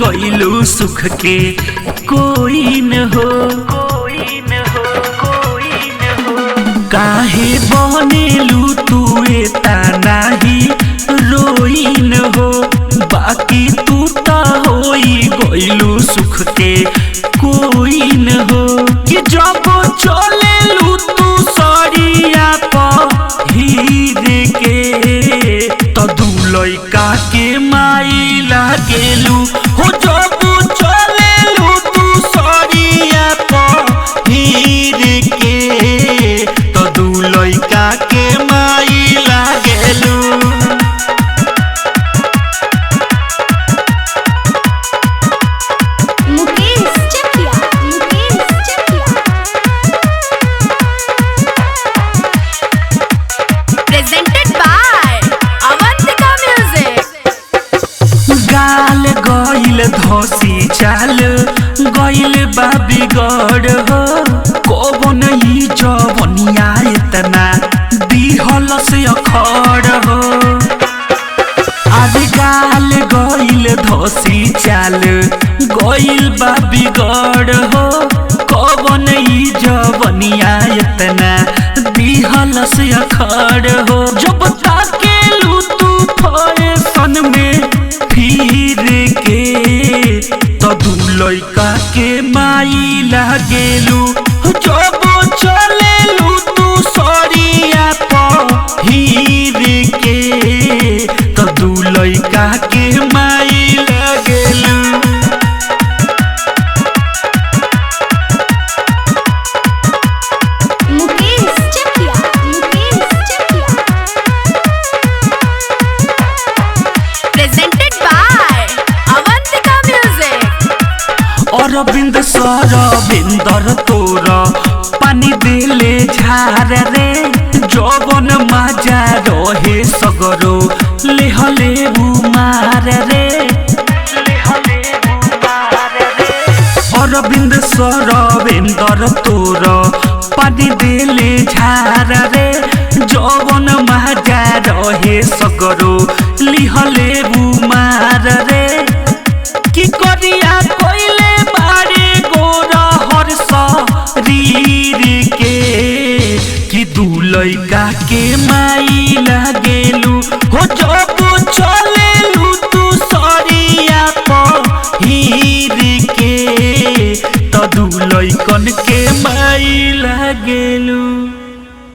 गइलू सुख के कोई न हो काहे बनेलू तू एता नाही रोई न हो बाकी तू ता होई गइलू सुख के कोई न हो कि जब चलेलू तू सरिया पहिर के तो दू लइका के माई लागेलू हो जब चलेलू तू सरिया पहिर के तो दू लइका के माई लागेलू। Presented by Avantika Music. गाल गइल धसी चाल गइल बा बिगड़ हो कौन ई जवनिया इतना दिहल से अखड़ हो आज गाल गइल धसी चाल गइल बा बिगड़ हो कौन ई जवनिया इतना दिहल से अखड़ हो जब ताकेलू तू फैशन में फिर के तो दू लइका के माई लागेलू जब चलेलू तू सरिया पहिर के तो दू लइका के माई लागेलू। Presented by Avantika Music. Arvind Sarvinder तोर पानी देले झार रे जवन मजा रहे सगरो लेहले बुमार रे अरविंद सरविंदर तोर पानी देले झार रे जवन मजा रहे सगरो लिहले बुमार रे कि करिया कोइले बारे गोरा हर शरीर के कि दू लइका के माई लागेलू हो